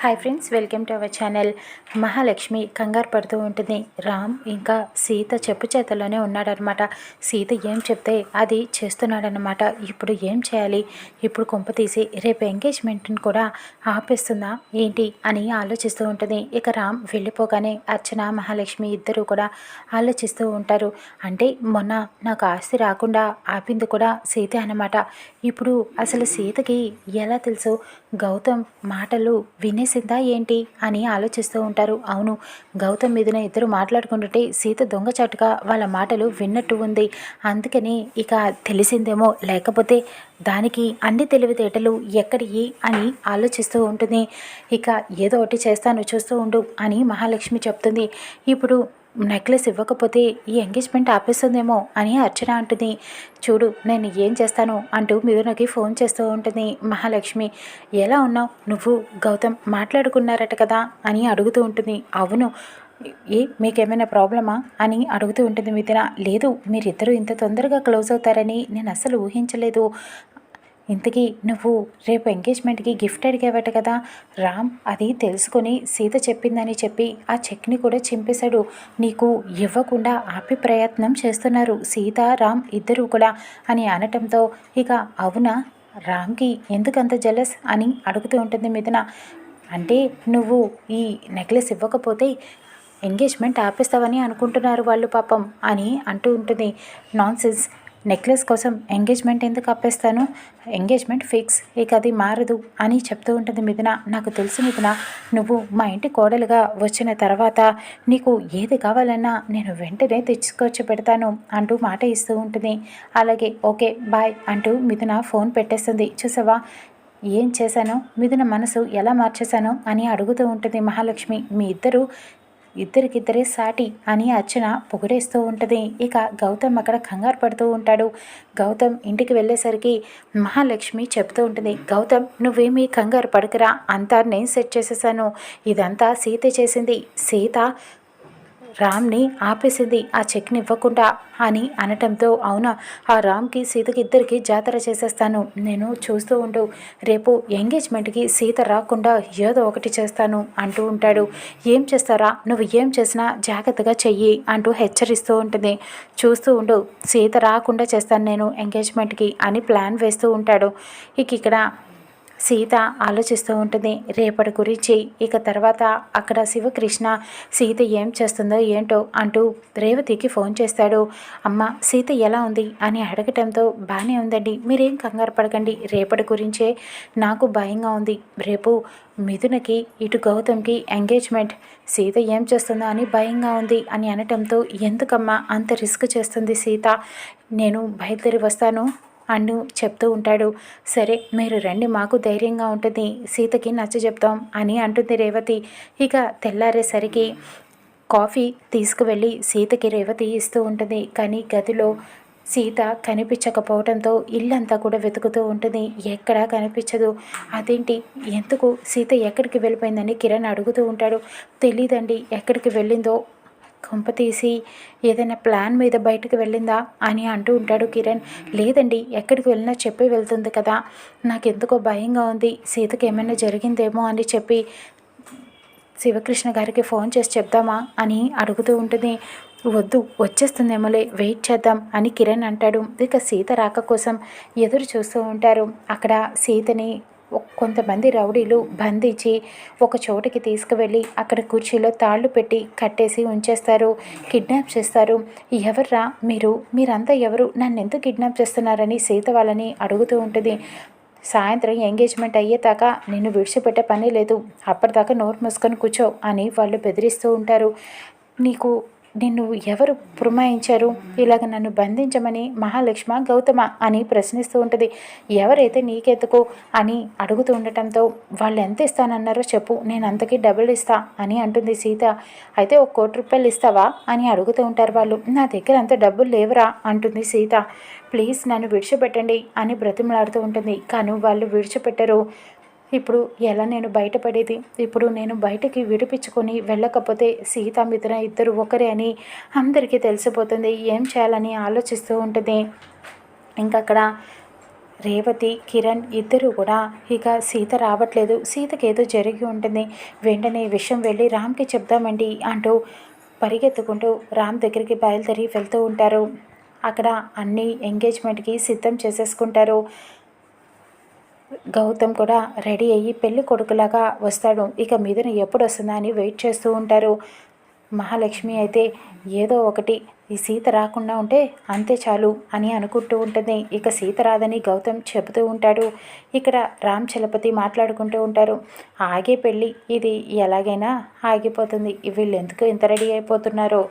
Hi friends, welcome to our channel. Mahalakshmi కంగారు పడుతూ ఉంటుంది. రామ్ ఇంకా సీత చెప్పు చేతల్లోనే ఉన్నాడనమాట. సీత ఏం చెప్తే అది చేస్తున్నాడనమాట. ఇప్పుడు ఏం చేయాలి? ఇప్పుడు కొంప తీసి రేపు ఎంగేజ్మెంట్ని కూడా ఆపేస్తుందా ఏంటి అని ఆలోచిస్తూ ఉంటుంది. ఇక రామ్ వెళ్ళిపోగానే అర్చన మహాలక్ష్మి ఇద్దరు కూడా ఆలోచిస్తూ ఉంటారు. అంటే మొన్న నాకు ఆస్తి రాకుండా ఆపింది కూడా సీతే అనమాట. ఇప్పుడు అసలు సీతకి ఎలా తెలుసు? గౌతమ్ మాటలు వినేసిందా ఏంటి అని ఆలోచిస్తూ ఉంటారు. అవును, గౌతమ్ మీదనే ఇద్దరు మాట్లాడుకుంటుంటే సీత దొంగచాటుగా వాళ్ళ మాటలు విన్నట్టు ఉంది. అందుకని ఇక తెలిసిందేమో, లేకపోతే దానికి అన్ని తెలివితేటలు ఎక్కడివి అని ఆలోచిస్తూ ఉంటుంది. ఇక ఏదో ఒకటి చేస్తాను, చూస్తూ ఉండు అని మహాలక్ష్మి చెప్తుంది. ఇప్పుడు నెక్లెస్ ఇవ్వకపోతే ఈ ఎంగేజ్మెంట్ ఆపేస్తుందేమో అని అర్చన అంటుంది. చూడు నేను ఏం చేస్తాను అంటూ మిథునకి ఫోన్ చేస్తూ ఉంటుంది మహాలక్ష్మి. ఎలా ఉన్నావు నువ్వు? గౌతమ్ మాట్లాడుకున్నారట కదా అని అడుగుతూ ఉంటుంది. అవును, మీకేమైనా ప్రాబ్లమా అని అడుగుతూ ఉంటుంది మిథున. లేదు, మీరిద్దరూ ఇంత తొందరగా క్లోజ్ అవుతారని నేను అస్సలు ఊహించలేదు. ఇంతకీ నువ్వు రేపు ఎంగేజ్మెంట్కి గిఫ్ట్ అడిగావట కదా? రామ్ అది తెలుసుకొని సీత చెప్పిందని చెప్పి ఆ చెక్ని కూడా చింపేశాడు. నీకు ఇవ్వకుండా ఆపే ప్రయత్నం చేస్తున్నారు సీత, రామ్ ఇద్దరూ కూడా అని అనటంతో ఇక అవునా, రామ్కి ఎందుకంత జలస్ అని అడుగుతూ ఉంటుంది మిథున. అంటే నువ్వు ఈ నెక్లెస్ ఇవ్వకపోతే ఎంగేజ్మెంట్ ఆపేస్తావని అనుకుంటున్నారు వాళ్ళు పాపం అని అంటూ ఉంటుంది. నాన్సెన్స్, నెక్లెస్ కోసం ఎంగేజ్మెంట్ ఎందుకు ఆపేస్తాను? ఎంగేజ్మెంట్ ఫిక్స్, ఇక అది మారదు అని చెప్తూ ఉంటుంది మిథున. నాకు తెలుసు మిథున, నువ్వు మా ఇంటి కోడలుగా వచ్చిన తర్వాత నీకు ఏది కావాలన్నా నేను వెంటనే తెచ్చుకొచ్చి పెడతాను అంటూ మాట ఇస్తూ ఉంటుంది. అలాగే ఓకే బాయ్ అంటూ మిథున ఫోన్ పెట్టేస్తుంది. చూసావా ఏం చేశానో, మిథున మనసు ఎలా మార్చేశానో అని అడుగుతూ ఉంటుంది మహాలక్ష్మి. మీ ఇద్దరికిద్దరే సాటి అని అర్చన పొగిడేస్తూ ఉంటుంది. ఇక గౌతమ్ అక్కడ కంగారు పడుతూ ఉంటాడు. గౌతమ్ ఇంటికి వెళ్ళేసరికి మహాలక్ష్మి చెప్తూ ఉంటుంది. గౌతమ్ నువ్వేమీ కంగారు పడకరా, అంతా నేను సెట్ చేసేసాను. ఇదంతా సీత చేసింది. సీత రామ్ని ఆపేసింది ఆ చెక్ని ఇవ్వకుండా అని అనటంతో అవునా, ఆ రామ్కి సీతకి ఇద్దరికి జాతర చేసేస్తాను, నేను చూస్తూ ఉండు, రేపు ఎంగేజ్మెంట్కి సీత రాకుండా ఏదో ఒకటి చేస్తాను అంటూ ఉంటాడు. ఏం చేస్తారా? నువ్వు ఏం చేసినా జాగ్రత్తగా చెయ్యి అంటూ హెచ్చరిస్తూ ఉంటుంది. చూస్తూ ఉండు, సీత రాకుండా చేస్తాను నేను ఎంగేజ్మెంట్కి అని ప్లాన్ వేస్తూ ఉంటాడు. ఇక్కడ సీత ఆలోచిస్తూ ఉంటుంది రేపటి గురించి. ఇక తర్వాత అక్కడ శివకృష్ణ సీత ఏం చేస్తుందో ఏంటో అంటూ రేవతికి ఫోన్ చేస్తాడు. అమ్మ సీత ఎలా ఉంది అని అడగటంతో బాగానే ఉందండి, మీరేం కంగారు పడకండి, రేపటి గురించే నాకు భయంగా ఉంది. రేపు మిథునకి ఇటు గౌతమ్కి ఎంగేజ్మెంట్, సీత ఏం చేస్తుందో అని భయంగా ఉంది అని అనటంతో ఎందుకమ్మా అంత రిస్క్ చేస్తుంది సీత, నేను బయలుదేరి వస్తాను అంటూ చెప్తూ ఉంటాడు. సరే మీరు రండి, మాకు ధైర్యంగా ఉంటుంది, సీతకి నచ్చ చెప్తాం అని అంటుంది రేవతి. ఇక తెల్లారేసరికి కాఫీ తీసుకువెళ్ళి సీతకి రేవతి ఇస్తూ ఉంటుంది. కానీ గదిలో సీత కనిపించకపోవడంతో ఇల్లంతా కూడా వెతుకుతూ ఉంటుంది. ఎక్కడా కనిపించదు. అదేంటి, ఎందుకు సీత ఎక్కడికి వెళ్ళిపోయిందని కిరణ్ అడుగుతూ ఉంటాడు. తెలీదండి ఎక్కడికి వెళ్ళిందో, కొంప తీసి ఏదైనా ప్లాన్ మీద బయటకు వెళ్ళిందా అని అంటూ ఉంటాడు కిరణ్. లేదండి ఎక్కడికి వెళ్ళినా చెప్పి వెళ్తుంది కదా, నాకెందుకో భయంగా ఉంది, సీతకి ఏమైనా జరిగిందేమో అని చెప్పి శివకృష్ణ గారికి ఫోన్ చేసి చెప్దామా అని అడుగుతూ ఉంటుంది. వద్దు వచ్చేస్తుందేమోలే, వెయిట్ చేద్దాం అని కిరణ్ అంటాడు. ఇక సీత రాక కోసం ఎదురు చూస్తూ ఉంటారు. అక్కడ సీతని కొంతమంది రౌడీలు బంధించి ఒక చోటికి తీసుకువెళ్ళి అక్కడ కుర్చీలో తాళ్ళు పెట్టి కట్టేసి ఉంచేస్తారు, కిడ్నాప్ చేస్తారు. ఎవర్రా మీరంతా ఎవరు, నన్ను ఎందుకు కిడ్నాప్ చేస్తున్నారని సీత వాళ్ళని అడుగుతూ ఉంటుంది. సాయంత్రం ఎంగేజ్మెంట్ అయ్యేదాకా నిన్ను విడిచిపెట్టే పని లేదు, అప్పటిదాకా నోరు మూసుకొని కూర్చో అని వాళ్ళు బెదిరిస్తూ ఉంటారు. నిన్ను ఎవరు పురమాయించారు ఇలాగ నన్ను బంధించమని, మహాలక్ష్మ గౌతమ అని ప్రశ్నిస్తూ ఉంటుంది. ఎవరైతే నీకెందుకు అని అడుగుతూ ఉండటంతో వాళ్ళు ఎంత ఇస్తానన్నారో చెప్పు, నేను అంతకీ డబుల్ ఇస్తా అని అంటుంది సీత. అయితే ₹1,00,00,000 ఇస్తావా అని అడుగుతూ ఉంటారు వాళ్ళు. నా దగ్గర అంత డబ్బులు లేవురా అంటుంది సీత. ప్లీజ్ నన్ను విడిచిపెట్టండి అని బ్రతిమలాడుతూ ఉంటుంది. కానీ వాళ్ళు విడిచిపెట్టరు. ఇప్పుడు ఎలా నేను బయటపడేది? ఇప్పుడు నేను బయటకి విడిపించుకొని వెళ్ళకపోతే సీత మిథున ఇద్దరు ఒకరే అని అందరికీ తెలిసిపోతుంది. ఏం చేయాలని ఆలోచిస్తూ ఉంటుంది. ఇంకక్కడ రేవతి కిరణ్ ఇద్దరు కూడా ఇక సీత రావట్లేదు, సీతకి ఏదో జరిగి ఉంటుంది, వెంటనే విషయం వెళ్ళి రామ్కి చెప్దామండి అంటూ పరిగెత్తుకుంటూ రామ్ దగ్గరికి బయలుదేరి వెళ్తూ ఉంటారు. అక్కడ అన్ని ఎంగేజ్మెంట్కి సిద్ధం చేసేసుకుంటారు. గౌతమ్ కూడా రెడీ అయ్యి పెళ్లి కొడుకులాగా వస్తాడు. ఇక మీదన ఎప్పుడు వస్తుందా అని వెయిట్ చేస్తూ ఉంటారు. మహాలక్ష్మి అయితే ఏదో ఒకటి ఈ సీత రాకుండా ఉంటే అంతే చాలు అని అనుకుంటూ ఉంటుంది. ఇక సీత రాదని గౌతమ్ చెబుతూ ఉంటాడు. ఇక్కడ రామ్ చలపతి మాట్లాడుకుంటూ ఉంటారు. ఆగే పెళ్ళి ఇది ఎలాగైనా ఆగిపోతుంది, వీళ్ళు ఎందుకు ఇంత రెడీ అయిపోతున్నారో,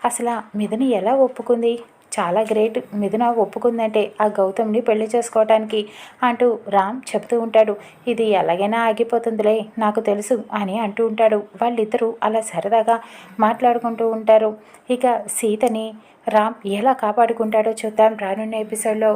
అసలు మిథున ఎలా ఒప్పుకుంది, చాలా గ్రేట్, మిథున ఒప్పుకుందంటే ఆ గౌతమ్ని పెళ్లి చేసుకోవటానికి అంటూ రామ్ చెప్తూ ఉంటాడు. ఇది ఎలాగైనా ఆగిపోతుందిలే నాకు తెలుసు అని అంటూ ఉంటాడు. వాళ్ళిద్దరూ అలా సరదాగా మాట్లాడుకుంటూ ఉంటారు. ఇక సీతని రామ్ ఎలా కాపాడుకుంటాడో చూద్దాం రానున్న ఎపిసోడ్లో.